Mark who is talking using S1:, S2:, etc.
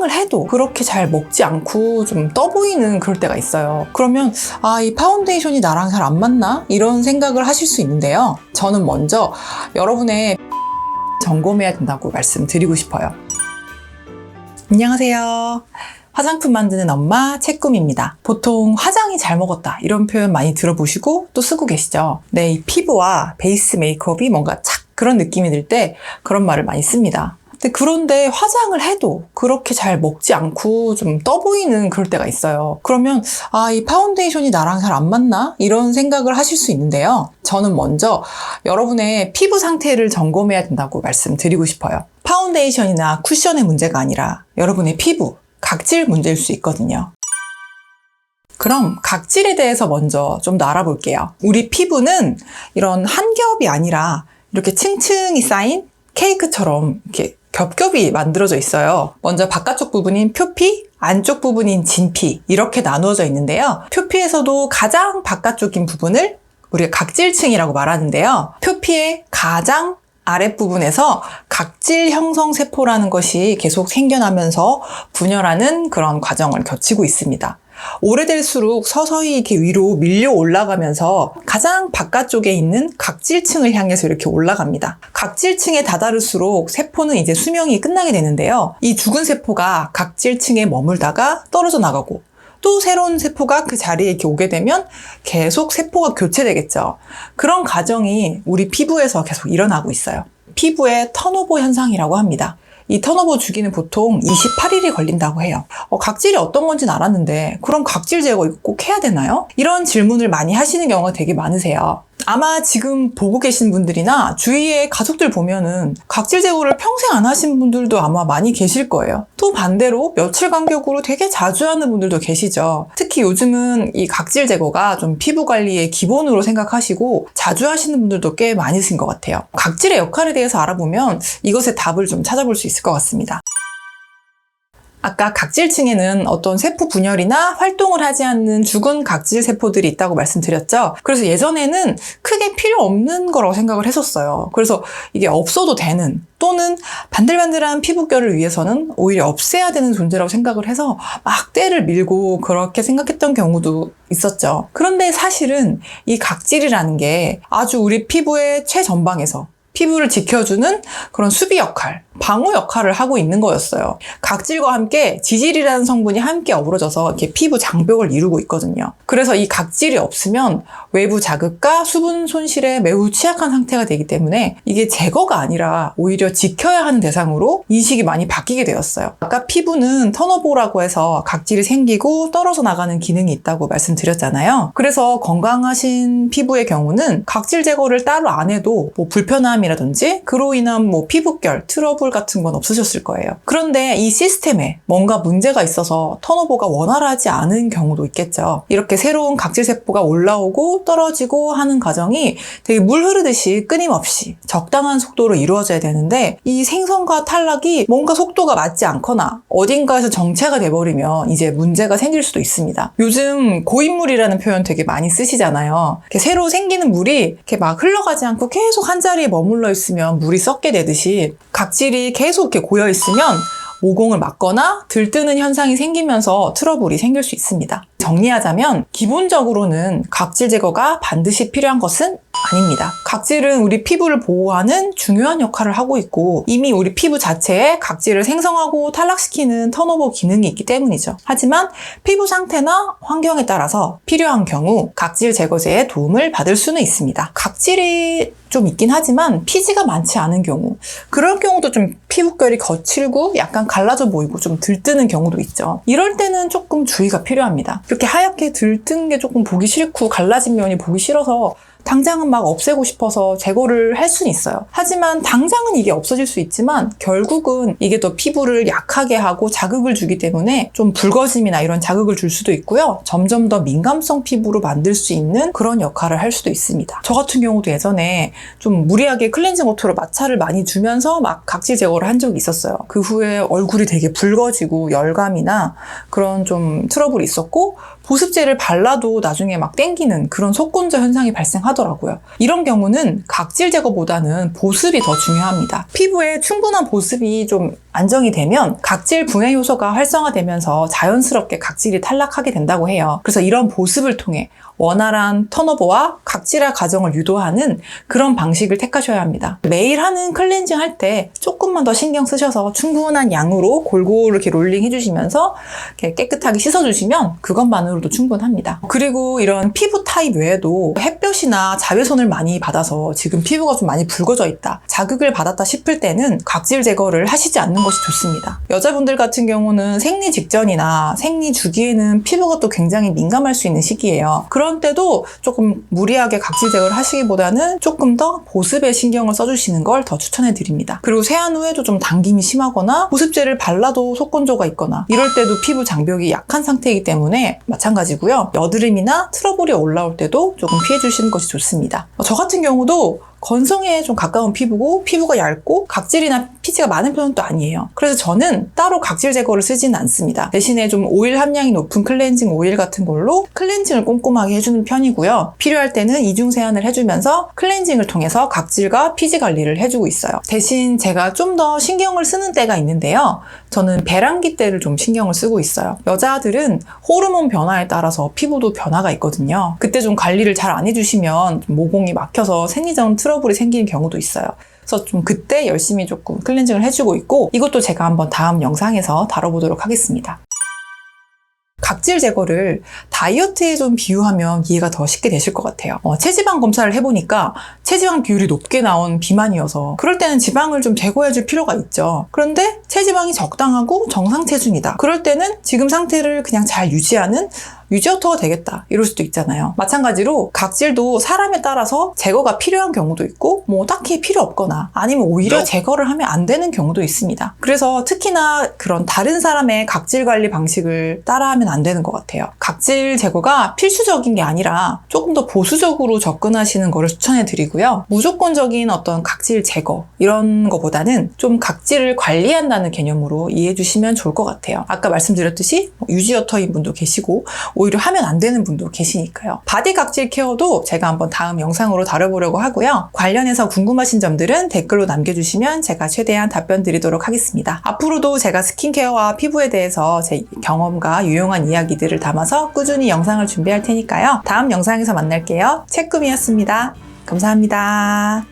S1: 화장을 해도 그렇게 잘 먹지 않고 좀 떠 보이는 그럴 때가 있어요. 그러면 이 파운데이션이 나랑 잘 안 맞나? 이런 생각을 하실 수 있는데요. 저는 먼저 여러분의 점검해야 된다고 말씀드리고 싶어요. 안녕하세요. 화장품 만드는 엄마 채꿈입니다. 보통 화장이 잘 먹었다 이런 표현 많이 들어보시고 또 쓰고 계시죠. 네, 이 피부와 베이스 메이크업이 뭔가 착 그런 느낌이 들 때 그런 말을 많이 씁니다. 그런데 화장을 해도 그렇게 잘 먹지 않고 좀 떠 보이는 그럴 때가 있어요. 그러면 이 파운데이션이 나랑 잘 안 맞나? 이런 생각을 하실 수 있는데요. 저는 먼저 여러분의 피부 상태를 점검해야 된다고 말씀드리고 싶어요. 파운데이션이나 쿠션의 문제가 아니라 여러분의 피부, 각질 문제일 수 있거든요. 그럼 각질에 대해서 먼저 좀 더 알아볼게요. 우리 피부는 이런 한 겹이 아니라 이렇게 층층이 쌓인 케이크처럼 이렇게 겹겹이 만들어져 있어요. 먼저 바깥쪽 부분인 표피, 안쪽 부분인 진피 이렇게 나누어져 있는데요. 표피에서도 가장 바깥쪽인 부분을 우리가 각질층이라고 말하는데요. 표피의 가장 아랫부분에서 각질 형성 세포라는 것이 계속 생겨나면서 분열하는 그런 과정을 거치고 있습니다. 오래될수록 서서히 이렇게 위로 밀려 올라가면서 가장 바깥쪽에 있는 각질층을 향해서 이렇게 올라갑니다. 각질층에 다다를수록 세포는 이제 수명이 끝나게 되는데요. 이 죽은 세포가 각질층에 머물다가 떨어져 나가고 또 새로운 세포가 그 자리에 이렇게 오게 되면 계속 세포가 교체되겠죠. 그런 과정이 우리 피부에서 계속 일어나고 있어요. 피부의 턴오버 현상이라고 합니다. 이 턴오버 주기는 보통 28일이 걸린다고 해요. 각질이 어떤 건지는 알았는데 그럼 각질 제거 이거 꼭 해야 되나요? 이런 질문을 많이 하시는 경우가 되게 많으세요. 아마 지금 보고 계신 분들이나 주위의 가족들 보면은 각질 제거를 평생 안 하신 분들도 아마 많이 계실 거예요. 또 반대로 며칠 간격으로 되게 자주 하는 분들도 계시죠. 특히 요즘은 이 각질 제거가 좀 피부 관리의 기본으로 생각하시고 자주 하시는 분들도 꽤 많으신 것 같아요. 각질의 역할에 대해서 알아보면 이것의 답을 좀 찾아볼 수 있을 것 같습니다. 아까 각질층에는 어떤 세포 분열이나 활동을 하지 않는 죽은 각질 세포들이 있다고 말씀드렸죠. 그래서 예전에는 크게 필요 없는 거라고 생각을 했었어요. 그래서 이게 없어도 되는 또는 반들반들한 피부결을 위해서는 오히려 없애야 되는 존재라고 생각을 해서 막 때를 밀고 그렇게 생각했던 경우도 있었죠. 그런데 사실은 이 각질이라는 게 아주 우리 피부의 최전방에서 피부를 지켜주는 그런 수비 역할, 방어 역할을 하고 있는 거였어요. 각질과 함께 지질이라는 성분이 함께 어우러져서 이렇게 피부 장벽을 이루고 있거든요. 그래서 이 각질이 없으면 외부 자극과 수분 손실에 매우 취약한 상태가 되기 때문에 이게 제거가 아니라 오히려 지켜야 하는 대상으로 인식이 많이 바뀌게 되었어요. 아까 피부는 턴오버라고 해서 각질이 생기고 떨어져 나가는 기능이 있다고 말씀드렸잖아요. 그래서 건강하신 피부의 경우는 각질 제거를 따로 안 해도 불편함이라든지 그로 인한 피부결, 트러블 같은 건 없으셨을 거예요. 그런데 이 시스템에 뭔가 문제가 있어서 턴오버가 원활하지 않은 경우도 있겠죠. 이렇게 새로운 각질 세포가 올라오고 떨어지고 하는 과정이 되게 물 흐르듯이 끊임없이 적당한 속도로 이루어져야 되는데 이 생성과 탈락이 뭔가 속도가 맞지 않거나 어딘가에서 정체가 돼버리면 이제 문제가 생길 수도 있습니다. 요즘 고인물이라는 표현 되게 많이 쓰시잖아요. 이렇게 새로 생기는 물이 이렇게 막 흘러가지 않고 계속 한 자리에 머물러 있으면 물이 썩게 되듯이 각질이 계속 이렇게 고여 있으면 모공을 막거나 들뜨는 현상이 생기면서 트러블이 생길 수 있습니다. 정리하자면 기본적으로는 각질 제거가 반드시 필요한 것은 아닙니다. 각질은 우리 피부를 보호하는 중요한 역할을 하고 있고 이미 우리 피부 자체에 각질을 생성하고 탈락시키는 턴오버 기능이 있기 때문이죠. 하지만 피부 상태나 환경에 따라서 필요한 경우 각질 제거제의 도움을 받을 수는 있습니다. 각질이 좀 있긴 하지만 피지가 많지 않은 경우 그럴 경우도 좀 피부결이 거칠고 약간 갈라져 보이고 좀 들뜨는 경우도 있죠. 이럴 때는 조금 주의가 필요합니다. 이렇게 하얗게 들뜬 게 조금 보기 싫고 갈라진 면이 보기 싫어서 당장은 막 없애고 싶어서 제거를 할 수는 있어요. 하지만 당장은 이게 없어질 수 있지만 결국은 이게 더 피부를 약하게 하고 자극을 주기 때문에 좀 붉어짐이나 이런 자극을 줄 수도 있고요. 점점 더 민감성 피부로 만들 수 있는 그런 역할을 할 수도 있습니다. 저 같은 경우도 예전에 좀 무리하게 클렌징 워터로 마찰을 많이 주면서 막 각질 제거를 한 적이 있었어요. 그 후에 얼굴이 되게 붉어지고 열감이나 그런 좀 트러블이 있었고 보습제를 발라도 나중에 막 땡기는 그런 속건조 현상이 발생하더라고요. 하더라고요. 이런 경우는 각질 제거보다는 보습이 더 중요합니다. 피부에 충분한 보습이 좀 안정이 되면 각질 분해 요소가 활성화되면서 자연스럽게 각질이 탈락하게 된다고 해요. 그래서 이런 보습을 통해 원활한 턴오버와 각질화 과정을 유도하는 그런 방식을 택하셔야 합니다. 매일 하는 클렌징 할 때 조금만 더 신경 쓰셔서 충분한 양으로 골고루 이렇게 롤링 해주시면서 이렇게 깨끗하게 씻어주시면 그것만으로도 충분합니다. 그리고 이런 피부 타입 외에도 햇볕이나 자외선을 많이 받아서 지금 피부가 좀 많이 붉어져 있다, 자극을 받았다 싶을 때는 각질 제거를 하시지 않는 것이 좋습니다. 여자분들 같은 경우는 생리 직전이나 생리 주기에는 피부가 또 굉장히 민감할 수 있는 시기예요. 그런 때도 조금 무리하게 각질 제거를 하시기보다는 조금 더 보습에 신경을 써주시는 걸 더 추천해 드립니다. 그리고 세안 후에도 좀 당김이 심하거나 보습제를 발라도 속건조가 있거나 이럴 때도 피부 장벽이 약한 상태이기 때문에 마찬가지고요. 여드름이나 트러블이 올라올 때도 조금 피해 주시는 것이 좋습니다. 저 같은 경우도 건성에 좀 가까운 피부고 피부가 얇고 각질이나 피지가 많은 편은 또 아니에요. 그래서 저는 따로 각질 제거를 쓰지는 않습니다. 대신에 좀 오일 함량이 높은 클렌징 오일 같은 걸로 클렌징을 꼼꼼하게 해주는 편이고요. 필요할 때는 이중 세안을 해주면서 클렌징을 통해서 각질과 피지 관리를 해주고 있어요. 대신 제가 좀 더 신경을 쓰는 때가 있는데요. 저는 배란기 때를 좀 신경을 쓰고 있어요. 여자들은 호르몬 변화에 따라서 피부도 변화가 있거든요. 그때 좀 관리를 잘 안 해주시면 모공이 막혀서 생리전 트러블이 생기는 경우도 있어요. 그래서 좀 그때 열심히 조금 클렌징을 해주고 있고, 이것도 제가 한번 다음 영상에서 다뤄보도록 하겠습니다. 각질 제거를 다이어트에 좀 비유하면 이해가 더 쉽게 되실 것 같아요. 체지방 검사를 해보니까 체지방 비율이 높게 나온 비만이어서 그럴 때는 지방을 좀 제거해줄 필요가 있죠. 그런데 체지방이 적당하고 정상 체중이다. 그럴 때는 지금 상태를 그냥 잘 유지하는 유지어터가 되겠다, 이럴 수도 있잖아요. 마찬가지로 각질도 사람에 따라서 제거가 필요한 경우도 있고 뭐 딱히 필요 없거나 아니면 오히려 제거를 하면 안 되는 경우도 있습니다. 그래서 특히나 그런 다른 사람의 각질 관리 방식을 따라하면 안 되는 것 같아요. 각질 제거가 필수적인 게 아니라 조금 더 보수적으로 접근하시는 것을 추천해 드리고요. 무조건적인 어떤 각질 제거 이런 거보다는 좀 각질을 관리한다는 개념으로 이해해 주시면 좋을 것 같아요. 아까 말씀드렸듯이 유지어터인 분도 계시고 오히려 하면 안 되는 분도 계시니까요. 바디 각질 케어도 제가 한번 다음 영상으로 다뤄보려고 하고요. 관련해서 궁금하신 점들은 댓글로 남겨주시면 제가 최대한 답변 드리도록 하겠습니다. 앞으로도 제가 스킨케어와 피부에 대해서 제 경험과 유용한 이야기들을 담아서 꾸준히 영상을 준비할 테니까요. 다음 영상에서 만날게요. 채꿈이었습니다. 감사합니다.